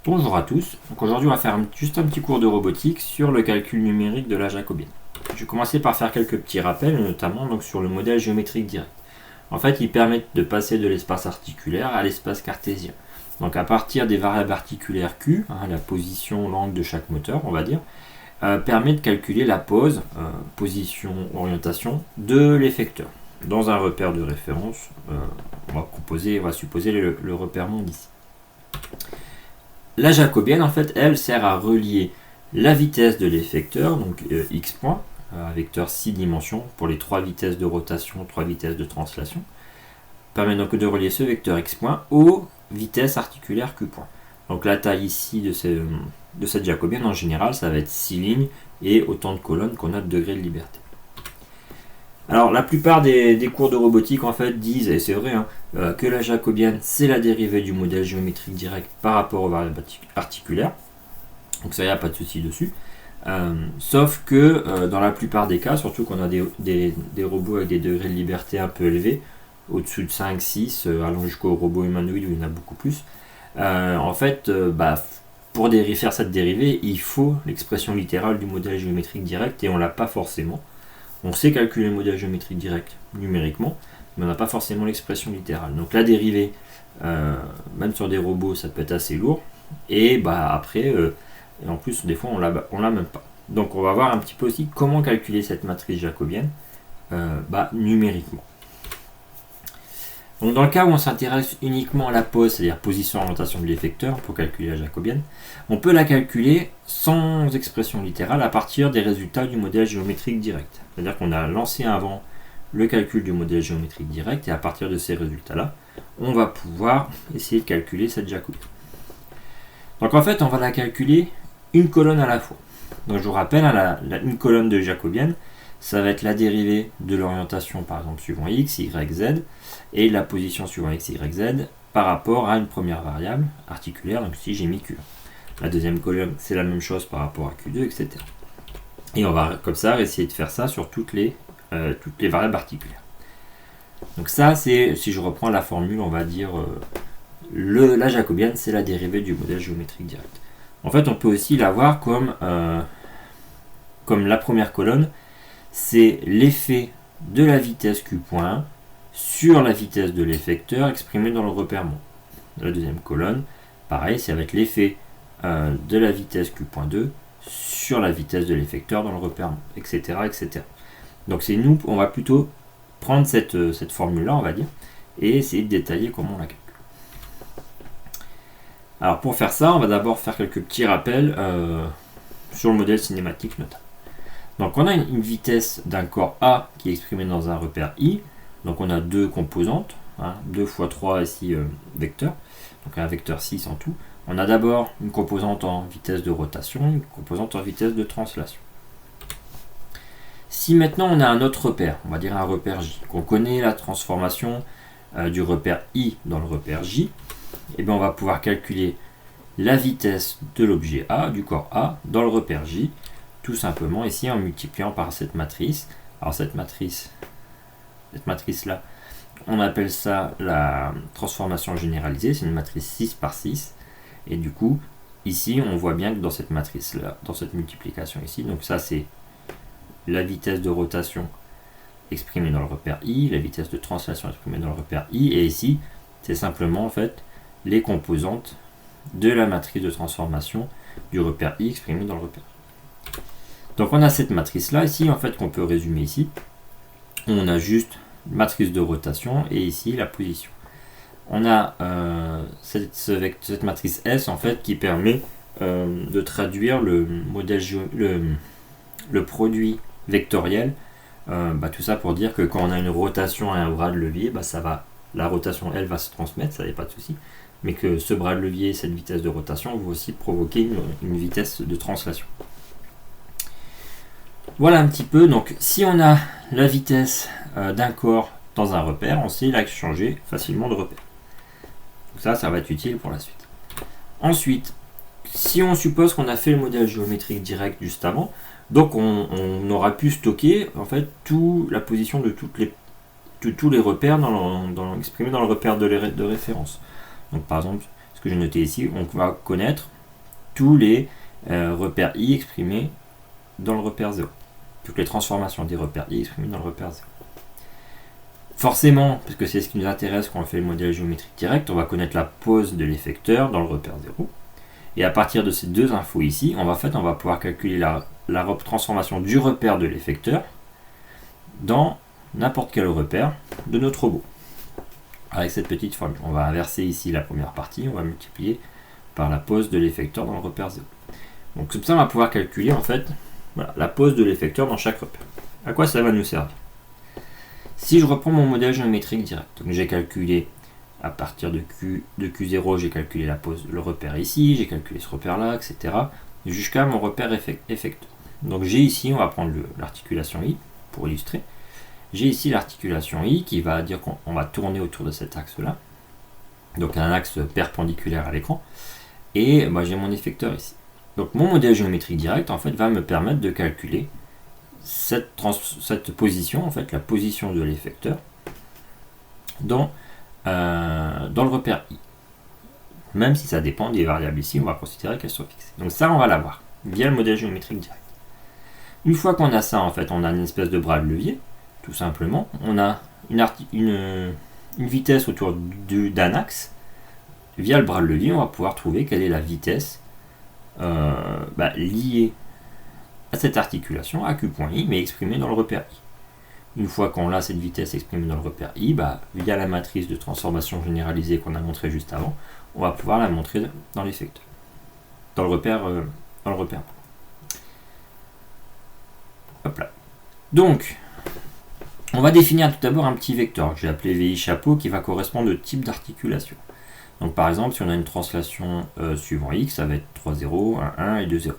Bonjour à tous, donc aujourd'hui on va faire juste un petit cours de robotique sur le calcul numérique de la jacobienne. Je vais commencer par faire quelques petits rappels, notamment donc, sur le modèle géométrique direct. En fait, ils permettent de passer de l'espace articulaire à l'espace cartésien. Donc à partir des variables articulaires Q, la position, l'angle de chaque moteur, on va dire, permet de calculer la pose, position, orientation de l'effecteur. Dans un repère de référence, on va supposer le repère monde ici. La jacobienne, en fait, elle sert à relier la vitesse de l'effecteur, donc x point, un vecteur 6 dimensions pour les 3 vitesses de rotation, 3 vitesses de translation, permet donc de relier ce vecteur x point aux vitesses articulaires q point. Donc la taille ici de cette jacobienne, en général, ça va être 6 lignes et autant de colonnes qu'on a de degrés de liberté. Alors la plupart des cours de robotique en fait disent, et c'est vrai, que la jacobienne c'est la dérivée du modèle géométrique direct par rapport aux variables articulaires. Donc ça, il n'y a pas de souci dessus. Sauf que dans la plupart des cas, surtout quand on a des robots avec des degrés de liberté un peu élevés, au-dessus de 5, 6, allant jusqu'aux robots humanoïdes où il y en a beaucoup plus, en fait, pour faire cette dérivée, il faut l'expression littérale du modèle géométrique direct et on ne l'a pas forcément. On sait calculer le modèle géométrique direct numériquement, mais on n'a pas forcément l'expression littérale. Donc la dérivée, même sur des robots, ça peut être assez lourd. Et après, et en plus, des fois, on l'a même pas. Donc on va voir un petit peu aussi comment calculer cette matrice jacobienne numériquement. Donc dans le cas où on s'intéresse uniquement à la pose, c'est-à-dire position orientation de l'effecteur pour calculer la jacobienne, on peut la calculer sans expression littérale à partir des résultats du modèle géométrique direct. C'est-à-dire qu'on a lancé avant le calcul du modèle géométrique direct et à partir de ces résultats-là, on va pouvoir essayer de calculer cette jacobienne. Donc en fait, on va la calculer une colonne à la fois. Donc je vous rappelle, une colonne de jacobienne, ça va être la dérivée de l'orientation par exemple suivant x, y, z et la position suivant x, y, z par rapport à une première variable articulaire, donc ici j'ai mis q. La deuxième colonne c'est la même chose par rapport à q2, etc. Et on va comme ça essayer de faire ça sur toutes les variables articulaires. Donc ça c'est, si je reprends la formule, on va dire la jacobienne c'est la dérivée du modèle géométrique direct. En fait on peut aussi la voir comme la première colonne, c'est l'effet de la vitesse q point sur la vitesse de l'effecteur exprimée dans le repère monde. La deuxième colonne, pareil, ça va être l'effet de la vitesse q.2 sur la vitesse de l'effecteur dans le repère monde, etc., etc. Donc on va plutôt prendre cette formule-là, on va dire, et essayer de détailler comment on la calcule. Alors pour faire ça, on va d'abord faire quelques petits rappels sur le modèle cinématique notamment. Donc on a une vitesse d'un corps A qui est exprimée dans un repère I. Donc on a deux composantes, 2 fois 3 ici vecteurs, donc un vecteur 6 en tout. On a d'abord une composante en vitesse de rotation, une composante en vitesse de translation. Si maintenant on a un autre repère, on va dire un repère J, qu'on connaît la transformation du repère I dans le repère J, et bien on va pouvoir calculer la vitesse de l'objet A, du corps A, dans le repère J, tout simplement ici en multipliant par cette matrice. Alors cette matrice-là, on appelle ça la transformation généralisée, c'est une matrice 6 par 6. Et du coup, ici, on voit bien que dans cette matrice-là, dans cette multiplication ici, donc ça c'est la vitesse de rotation exprimée dans le repère I, la vitesse de translation exprimée dans le repère I, et ici, c'est simplement en fait les composantes de la matrice de transformation du repère I exprimée dans le repère. Donc on a cette matrice-là ici, en fait, qu'on peut résumer ici. On a juste matrice de rotation et ici la position. On a cette matrice S en fait qui permet de traduire le modèle le produit vectoriel. Tout ça pour dire que quand on a une rotation et un bras de levier, la rotation elle va se transmettre, ça n'est pas de souci. Mais que ce bras de levier et cette vitesse de rotation vont aussi provoquer une vitesse de translation. Voilà un petit peu, donc si on a la vitesse d'un corps dans un repère, on sait la changer facilement de repère. Donc ça va être utile pour la suite. Ensuite, si on suppose qu'on a fait le modèle géométrique direct juste avant, donc on aura pu stocker en fait la position de tous les repères exprimés dans le repère de référence. Donc par exemple, ce que j'ai noté ici, on va connaître tous les repères i exprimés dans le repère 0. Toutes les transformations des repères i exprimés dans le repère 0. Forcément, parce que c'est ce qui nous intéresse quand on fait le modèle géométrique direct, on va connaître la pose de l'effecteur dans le repère 0. Et à partir de ces deux infos ici, on va pouvoir calculer la transformation du repère de l'effecteur dans n'importe quel repère de notre robot. Avec cette petite formule. On va inverser ici la première partie, on va multiplier par la pose de l'effecteur dans le repère 0. Donc comme ça, on va pouvoir calculer en fait la pose de l'effecteur dans chaque repère. À quoi ça va nous servir? Si je reprends mon modèle géométrique direct, donc j'ai calculé à partir de Q0, j'ai calculé la pose, le repère ici, j'ai calculé ce repère là, etc. jusqu'à mon repère effecteur. Donc j'ai ici, on va prendre l'articulation I pour illustrer. J'ai ici l'articulation I qui va dire qu'on va tourner autour de cet axe-là. Donc un axe perpendiculaire à l'écran. Et j'ai mon effecteur ici. Donc mon modèle géométrique direct en fait va me permettre de calculer cette position, en fait la position de l'effecteur dans le repère I. Même si ça dépend des variables ici, on va considérer qu'elles sont fixées. Donc ça, on va l'avoir via le modèle géométrique direct. Une fois qu'on a ça, en fait, on a une espèce de bras de levier, tout simplement. On a une vitesse autour d'un axe. Via le bras de levier, on va pouvoir trouver quelle est la vitesse liée à cette articulation, à Q.I, mais exprimée dans le repère I. Une fois qu'on a cette vitesse exprimée dans le repère I, via la matrice de transformation généralisée qu'on a montrée juste avant, on va pouvoir la montrer dans l'effecteur, dans le repère. Hop là. Donc, on va définir tout d'abord un petit vecteur que j'ai appelé VI chapeau qui va correspondre au type d'articulation. Donc par exemple, si on a une translation suivant X, ça va être 3 0, 1 1 et 2 0.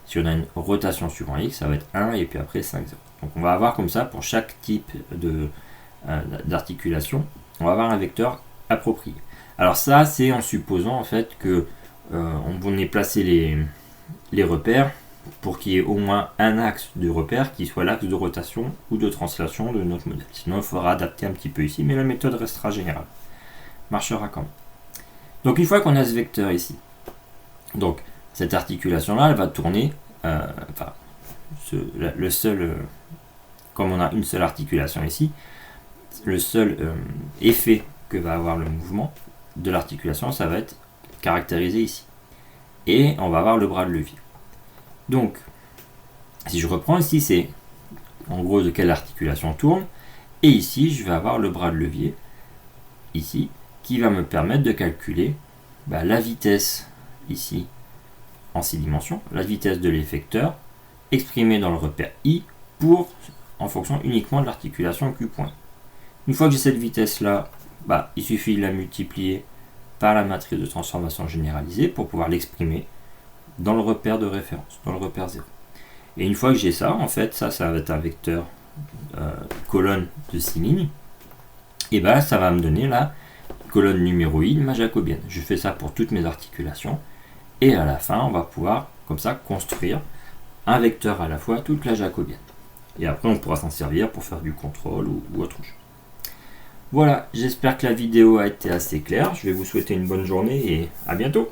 Si on a une rotation suivant X, ça va être 1 et puis après 5 0. Donc on va avoir comme ça pour chaque type d'articulation, on va avoir un vecteur approprié. Alors ça, c'est en supposant en fait que on ait placé les repères pour qu'il y ait au moins un axe de repère qui soit l'axe de rotation ou de translation de notre modèle. Sinon, il faudra adapter un petit peu ici, mais la méthode restera générale. Marchera quand même. Donc une fois qu'on a ce vecteur ici, donc cette articulation-là, elle va tourner, comme on a une seule articulation ici, le seul effet que va avoir le mouvement de l'articulation, ça va être caractérisé ici. Et on va avoir le bras de levier. Donc, si je reprends ici, c'est en gros de quelle articulation tourne. Et ici, je vais avoir le bras de levier, ici, qui va me permettre de calculer la vitesse, ici, en 6 dimensions, la vitesse de l'effecteur, exprimée dans le repère I, en fonction uniquement de l'articulation Q.I. Une fois que j'ai cette vitesse-là, il suffit de la multiplier par la matrice de transformation généralisée pour pouvoir l'exprimer dans le repère de référence, dans le repère 0. Et une fois que j'ai ça, en fait, ça va être un vecteur colonne de 6 lignes, et ça va me donner la colonne numéro I de ma jacobienne. Je fais ça pour toutes mes articulations, et à la fin, on va pouvoir, comme ça, construire un vecteur à la fois, toute la jacobienne. Et après, on pourra s'en servir pour faire du contrôle ou autre chose. Voilà, j'espère que la vidéo a été assez claire. Je vais vous souhaiter une bonne journée et à bientôt.